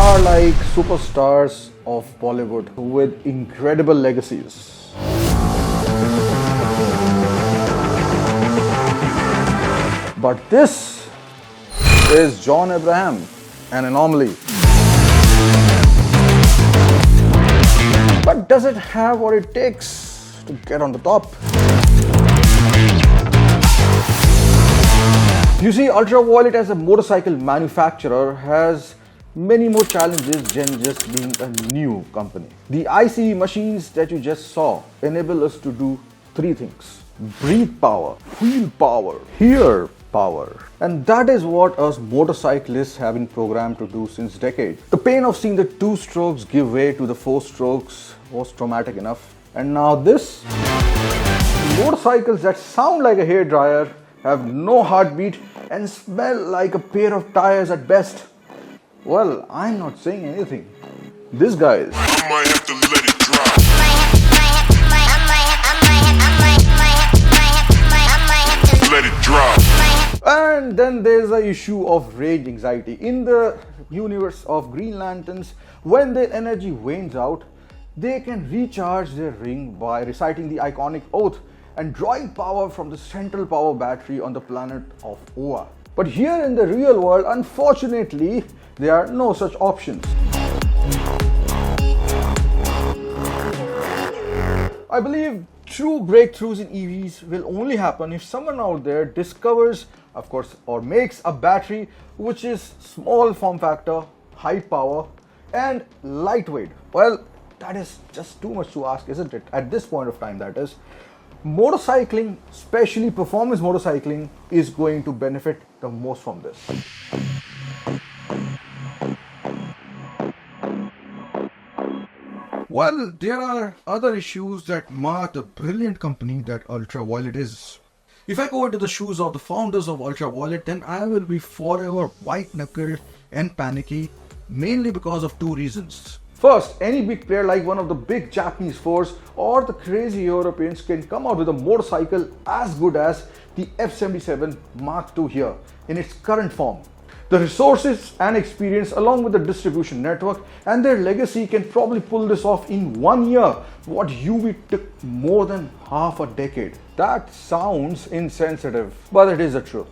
are like superstars of Bollywood with incredible legacies. But this is John Abraham, an anomaly. But does it have what it takes to get on the top? You see, Ultraviolette as a motorcycle manufacturer has many more challenges than just being a new company. The ICE machines that you just saw enable us to do three things: breathe power, wheel power, hear power. And that is what us motorcyclists have been programmed to do since decades. The pain of seeing the two strokes give way to the four strokes was traumatic enough. And now this, motorcycles that sound like a hairdryer, have no heartbeat and smell like a pair of tires at best. Well, I'm not saying anything. This guy is. I might have to let it drop. Let it drop. And then there's the issue of range anxiety. In the universe of Green Lanterns, when their energy wanes out, they can recharge their ring by reciting the iconic oath and drawing power from the central power battery on the planet of Oa. But here in the real world, unfortunately, there are no such options. I believe true breakthroughs in EVs will only happen if someone out there discovers, of course, or makes a battery which is small form factor, high power, and lightweight. Well, that is just too much to ask, isn't it? At this point of time, that is. Motorcycling, especially performance motorcycling, is going to benefit the most from this. Well, there are other issues that mar the brilliant company that Ultraviolette is. If I go into the shoes of the founders of Ultraviolette, then I will be forever white-knuckled and panicky, mainly because of two reasons. First, any big player like one of the big Japanese force or the crazy Europeans can come out with a motorcycle as good as the F77 Mach 2 here in its current form. The resources and experience along with the distribution network and their legacy can probably pull this off in 1 year, what UV took more than half a decade. That sounds insensitive, but it is the truth.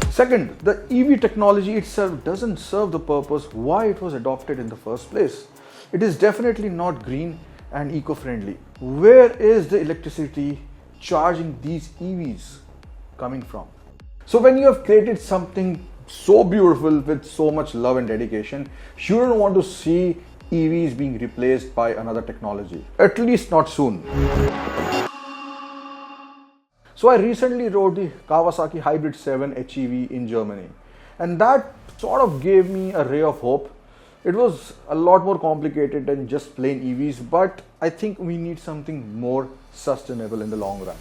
Second, the EV technology itself doesn't serve the purpose why it was adopted in the first place. It is definitely not green and eco-friendly. Where is the electricity charging these EVs coming from? So when you have created something so beautiful with so much love and dedication, you don't want to see EVs being replaced by another technology. At least not soon. So I recently rode the Kawasaki Hybrid 7 HEV in Germany, and that sort of gave me a ray of hope. It was a lot more complicated than just plain EVs, but I think we need something more sustainable in the long run.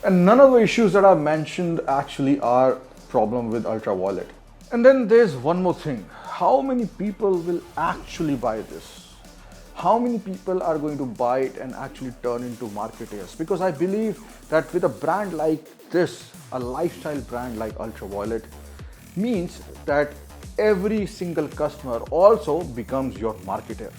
And none of the issues that I've mentioned actually are problem with Ultraviolette. And then there's one more thing. How many people will actually buy this? How many people are going to buy it and actually turn into marketeers? Because I believe that with a brand like this, a lifestyle brand like Ultraviolette, means that every single customer also becomes your marketer.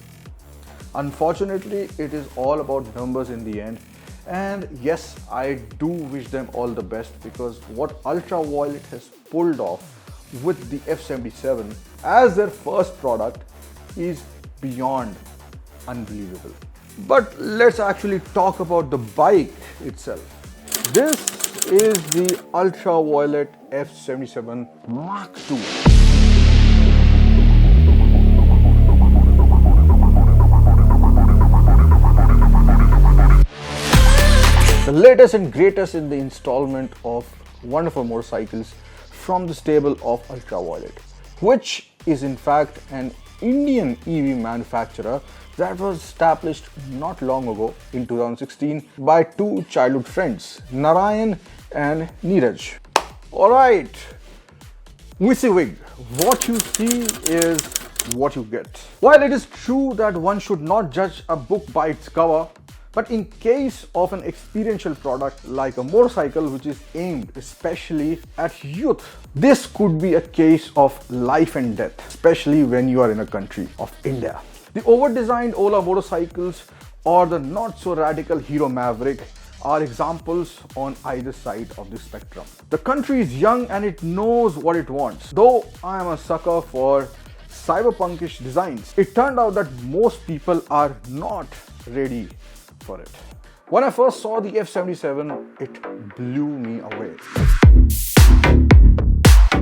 Unfortunately, it is all about numbers in the end. And yes, I do wish them all the best, because what Ultraviolette has pulled off with the F77 as their first product is beyond unbelievable. But let's actually talk about the bike itself. This is the Ultraviolette F77 Mach 2. The latest and greatest in the installment of wonderful motorcycles from the stable of Ultraviolette, which is in fact an Indian EV manufacturer that was established not long ago in 2016 by two childhood friends, Narayan and Neeraj. Alright, WYSIWYG, what you see is what you get. While it is true that one should not judge a book by its cover, But in case of an experiential product like a motorcycle which is aimed especially at youth, this could be a case of life and death, especially when you are in a country of India. The over-designed Ola motorcycles or the not so radical Hero Maverick are examples on either side of the spectrum. The country is young and it knows what it wants. Though I am a sucker for cyberpunkish designs, it turned out that most people are not ready for it. When I first saw the F77, it blew me away.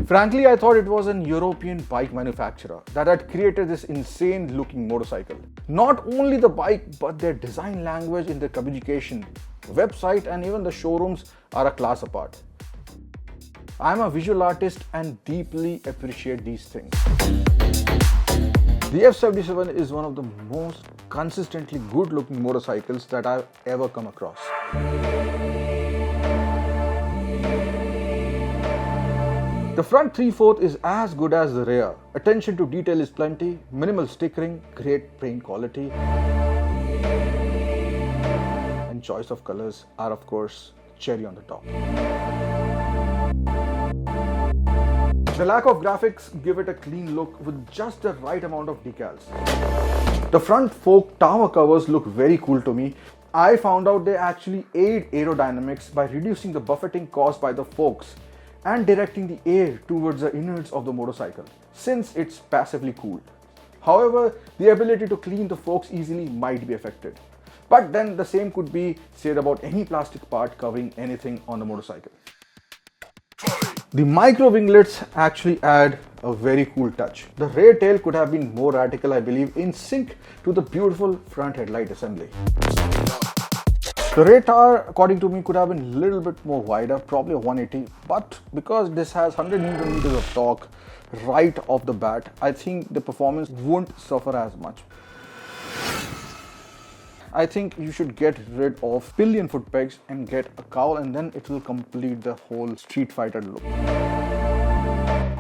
Frankly, I thought it was an European bike manufacturer that had created this insane looking motorcycle. Not only the bike, but their design language in their communication, website and even the showrooms are a class apart. I'm a visual artist and deeply appreciate these things. The F77 is one of the most consistently good looking motorcycles that I've ever come across. The front 3/4 is as good as the rear. Attention to detail is plenty, minimal stickering, great paint quality, and choice of colors are of course cherry on the top. The lack of graphics give it a clean look with just the right amount of decals. The front fork tower covers look very cool to me. I found out they actually aid aerodynamics by reducing the buffeting caused by the forks and directing the air towards the innards of the motorcycle, since it's passively cooled. However, the ability to clean the forks easily might be affected. But then the same could be said about any plastic part covering anything on the motorcycle. The micro winglets actually add a very cool touch. The rear tail could have been more radical, I believe, in sync to the beautiful front headlight assembly. The rear tire, according to me, could have been a little bit more wider, probably a 180, but because this has 100 Newton meters of torque right off the bat, I think the performance won't suffer as much. I think you should get rid of pillion foot pegs and get a cowl, and then it will complete the whole Street Fighter look.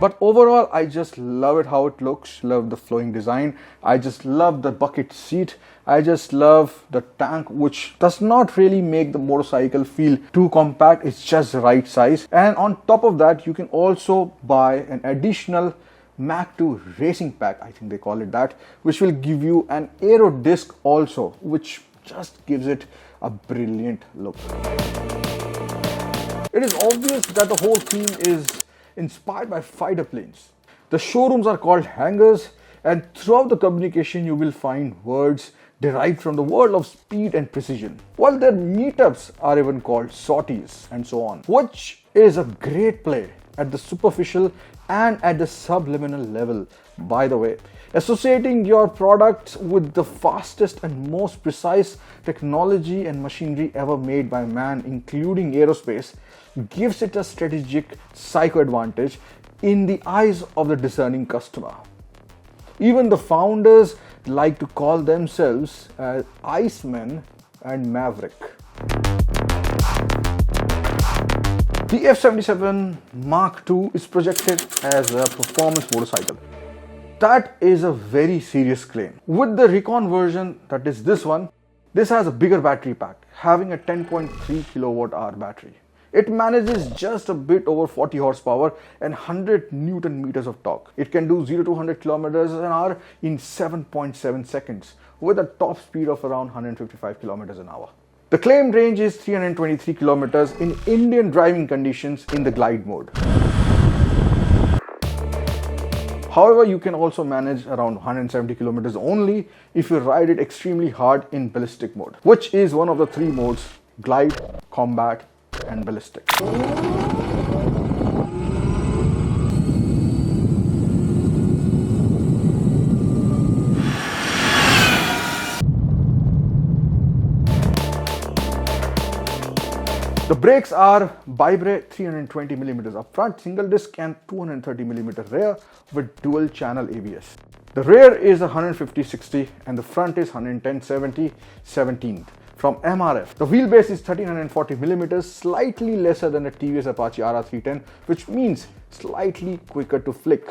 But overall, I just love it how it looks, love the flowing design, I just love the bucket seat, I just love the tank, which does not really make the motorcycle feel too compact, it's just the right size. And on top of that, you can also buy an additional Mach 2 racing pack, I think they call it that, which will give you an aero disc also, which just gives it a brilliant look. It is obvious that the whole theme is inspired by fighter planes. The showrooms are called hangars, and throughout the communication you will find words derived from the world of speed and precision, while their meetups are even called sorties and so on, which is a great play at the superficial and at the subliminal level, by the way. Associating your product with the fastest and most precise technology and machinery ever made by man, including aerospace, gives it a strategic psycho advantage in the eyes of the discerning customer. Even the founders like to call themselves Iceman and Maverick. The F77 Mach 2 is projected as a performance motorcycle. That is a very serious claim. With the Recon version, that is this one, this has a bigger battery pack, having a 10.3 kilowatt hour battery. It manages just a bit over 40 horsepower and 100 Newton meters of torque. It can do 0 to 100 kilometers an hour in 7.7 seconds with a top speed of around 155 kilometers an hour. The claimed range is 323 kilometers in Indian driving conditions in the glide mode. However, you can also manage around 170 kilometers only if you ride it extremely hard in ballistic mode, which is one of the three modes: glide, combat, and ballistic. The brakes are Bibre 320mm up front, single disc, and 230mm rear with dual channel ABS. The rear is 150/60 and the front is 110/70/17 from MRF. The wheelbase is 1340mm, slightly lesser than the TVS Apache RR310, which means slightly quicker to flick,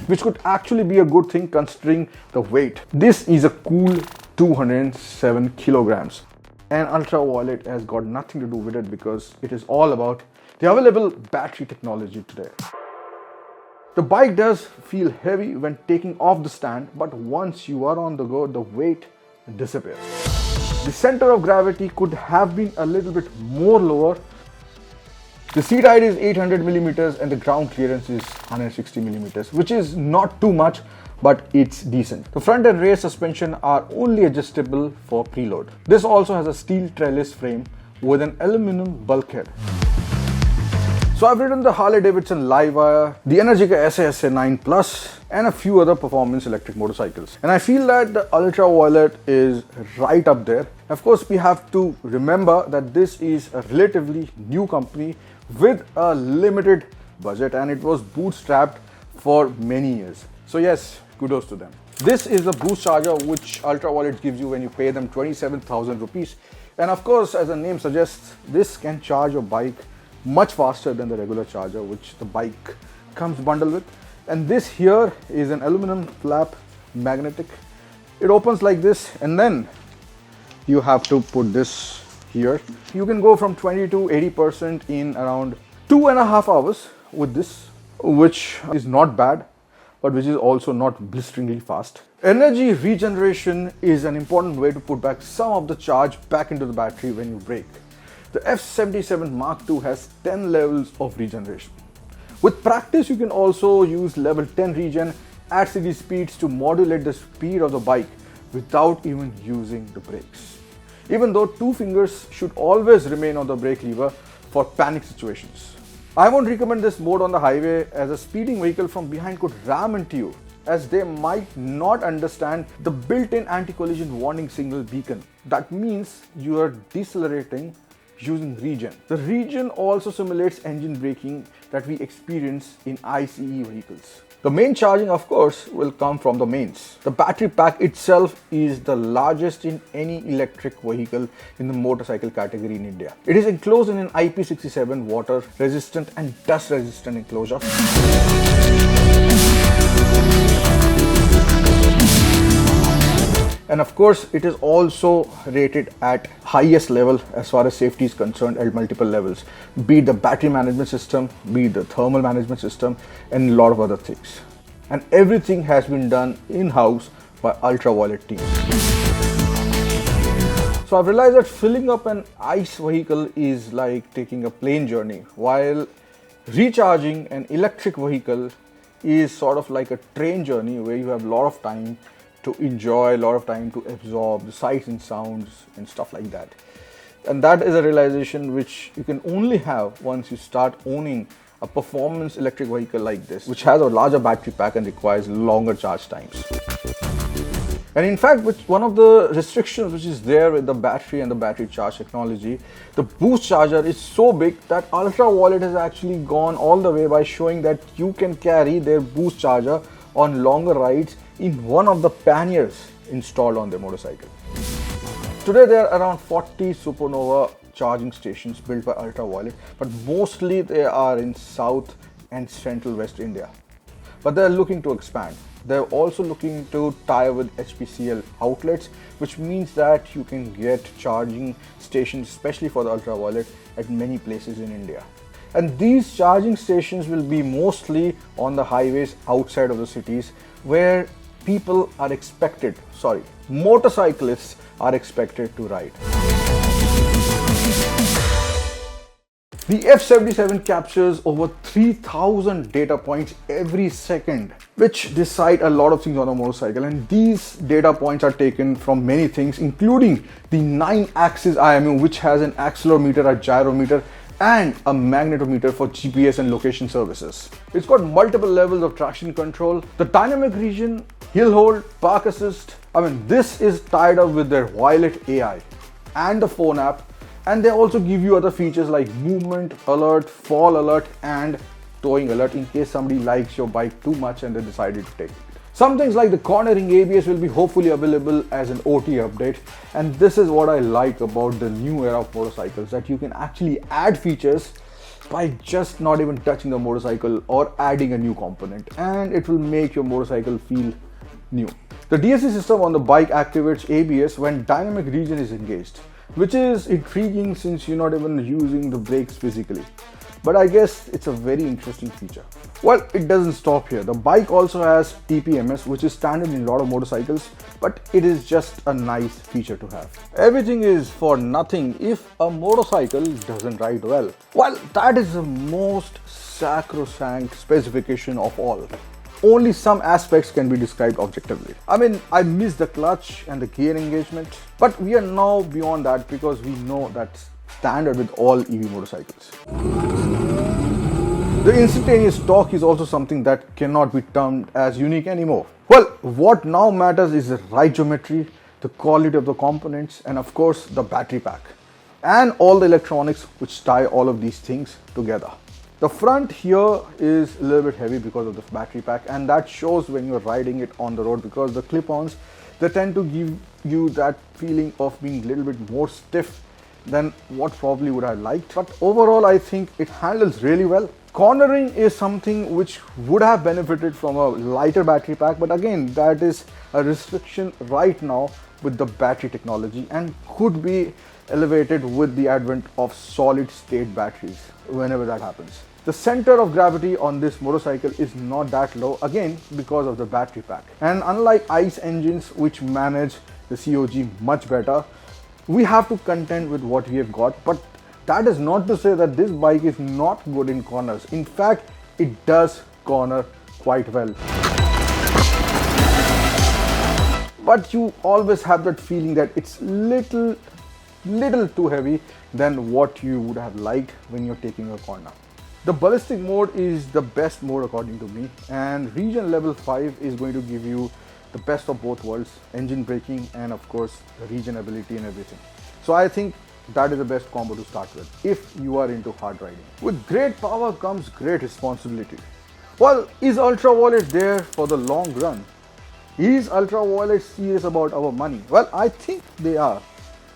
which could actually be a good thing considering the weight. This is a cool 207 kilograms. And Ultraviolette has got nothing to do with it because it is all about the available battery technology today. The bike does feel heavy when taking off the stand, but once you are on the go, the weight disappears. The center of gravity could have been a little bit more lower. The seat height is 800 millimeters and the ground clearance is 160 millimeters, which is not too much, but it's decent. The front and rear suspension are only adjustable for preload. This also has a steel trellis frame with an aluminum bulkhead. So I've ridden the Harley-Davidson Livewire, the Energica SA 9 Plus, and a few other performance electric motorcycles. And I feel that the Ultraviolette is right up there. Of course, we have to remember that this is a relatively new company with a limited budget, and it was bootstrapped for many years. So yes, kudos to them. This is the boost charger which Ultraviolette gives you when you pay them 27,000 rupees. And of course, as the name suggests, this can charge your bike much faster than the regular charger which the bike comes bundled with. And this here is an aluminum flap, magnetic. It opens like this, and then you have to put this here. You can go from 20 to 80% in around 2.5 hours with this, which is not bad, but which is also not blisteringly fast. Energy regeneration is an important way to put back some of the charge back into the battery when you brake. The F77 Mach 2 has 10 levels of regeneration. With practice, you can also use level 10 regen at city speeds to modulate the speed of the bike without even using the brakes. Even though 2 fingers should always remain on the brake lever for panic situations. I won't recommend this mode on the highway, as a speeding vehicle from behind could ram into you, as they might not understand the built-in anti-collision warning signal beacon. That means you are decelerating using regen. The regen also simulates engine braking that we experience in ICE vehicles. The main charging, of course, will come from the mains. The battery pack itself is the largest in any electric vehicle in the motorcycle category in India. It is enclosed in an IP67 water resistant and dust resistant enclosure. And of course, it is also rated at highest level as far as safety is concerned at multiple levels, be it the battery management system, be it the thermal management system, and a lot of other things. And everything has been done in-house by Ultraviolette team. So I've realized that filling up an ICE vehicle is like taking a plane journey, while recharging an electric vehicle is sort of like a train journey where you have a lot of time to enjoy, a lot of time to absorb the sights and sounds and stuff like that. And that is a realization which you can only have once you start owning a performance electric vehicle like this, which has a larger battery pack and requires longer charge times. And in fact, with one of the restrictions which is there with the battery and the battery charge technology, the boost charger is so big that Ultraviolette has actually gone all the way by showing that you can carry their boost charger on longer rides in one of the panniers installed on their motorcycle. Today there are around 40 Supernova charging stations built by Ultraviolette, but mostly they are in South and Central West India. But they are looking to expand. They are also looking to tie with HPCL outlets, which means that you can get charging stations, especially for the Ultraviolette, at many places in India. And these charging stations will be mostly on the highways outside of the cities, where people are expected, motorcyclists are expected to ride. The F77 captures over 3000 data points every second, which decide a lot of things on a motorcycle. And these data points are taken from many things, including the 9-axis IMU, which has an accelerometer, a gyrometer, and a magnetometer for GPS and location services. It's got multiple levels of traction control, the dynamic region, hill hold, park assist. This is tied up with their Violet AI and the phone app, and they also give you other features like movement alert, fall alert, and towing alert in case somebody likes your bike too much and they decided to take it. Some things like the cornering ABS will be hopefully available as an OT update, and this is what I like about the new era of motorcycles, that you can actually add features by just not even touching the motorcycle or adding a new component, and it will make your motorcycle feel new. The DSC system on the bike activates ABS when dynamic region is engaged, which is intriguing since you're not even using the brakes physically. But I guess it's a very interesting feature. Well, it doesn't stop here. The bike also has TPMS, which is standard in a lot of motorcycles, but it is just a nice feature to have. Everything is for nothing if a motorcycle doesn't ride well. Well, that is the most sacrosanct specification of all. Only some aspects can be described objectively. I mean, I miss the clutch and the gear engagement, but we are now beyond that because we know that's standard with all EV motorcycles. The instantaneous torque is also something that cannot be termed as unique anymore. Well, what now matters is the ride geometry, the quality of the components, and of course the battery pack, and all the electronics which tie all of these things together. The front here is a little bit heavy because of the battery pack, and that shows when you're riding it on the road because the clip-ons, they tend to give you that feeling of being a little bit more stiff than what probably would have liked. But overall, I think it handles really well. Cornering is something which would have benefited from a lighter battery pack, but again, that is a restriction right now with the battery technology and could be elevated with the advent of solid state batteries whenever that happens. The center of gravity on this motorcycle is not that low, again because of the battery pack. And unlike ICE engines which manage the COG much better, we have to contend with what we have got, but that is not to say that this bike is not good in corners. In fact, it does corner quite well. But you always have that feeling that it's little too heavy than what you would have liked when you're taking a corner. The ballistic mode is the best mode according to me, and region level 5 is going to give you the best of both worlds, engine braking and of course the region ability and everything. So I think that is the best combo to start with if you are into hard riding. With great power comes great responsibility. Well, is Ultraviolette there for the long run? Is Ultraviolette serious about our money? Well, I think they are.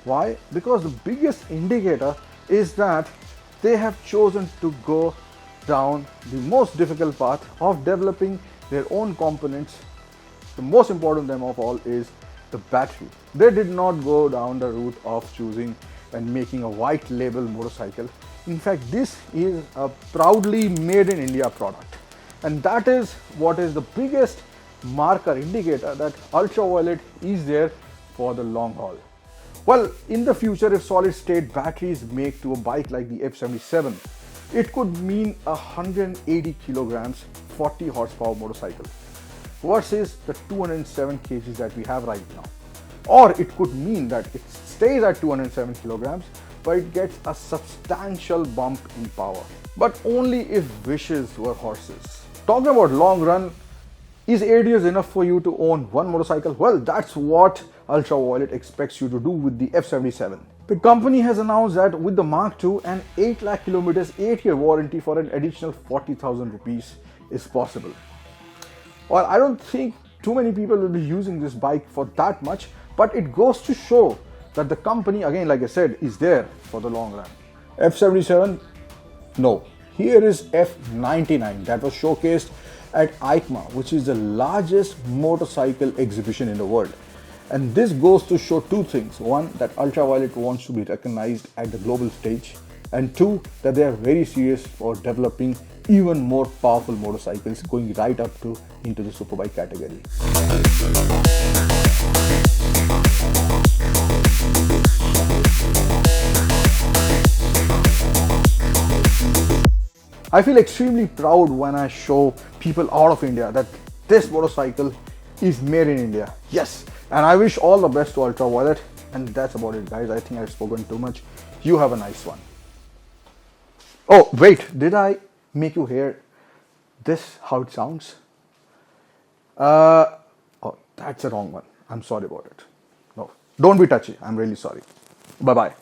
Why? Because the biggest indicator is that they have chosen to go down the most difficult path of developing their own components. The most important of them of all is the battery. They did not go down the route of choosing and making a white label motorcycle. In fact, this is a proudly made in India product, and that is what is the biggest marker indicator that Ultraviolette is there for the long haul. Well, in the future, if solid state batteries make to a bike like the F77, it could mean a 180 kilograms, 40 horsepower motorcycle versus the 207 kgs that we have right now. Or it could mean that it stays at 207 kilograms, but it gets a substantial bump in power. But only if wishes were horses. Talking about long run, is 8 years enough for you to own one motorcycle? Well, that's what Ultraviolette expects you to do with the F77. The company has announced that with the Mark II, an 8 lakh kilometers 8-year warranty for an additional 40,000 rupees is possible. Well, I don't think too many people will be using this bike for that much, but it goes to show that the company, again, like I said, is there for the long run. F77? No. Here is F99 that was showcased at EICMA, which is the largest motorcycle exhibition in the world. And this goes to show two things. One, that Ultraviolette wants to be recognized at the global stage, and two, that they are very serious for developing even more powerful motorcycles going right up to into the superbike category. I feel extremely proud when I show people out of India that this motorcycle is made in India. Yes, and I wish all the best to Ultraviolette, and that's about it, guys. I think I've spoken too much. You have a nice one. Oh wait, did I make you hear this, how it sounds? Oh, that's the wrong one. I'm sorry about it. No, don't be touchy. I'm really sorry. Bye bye.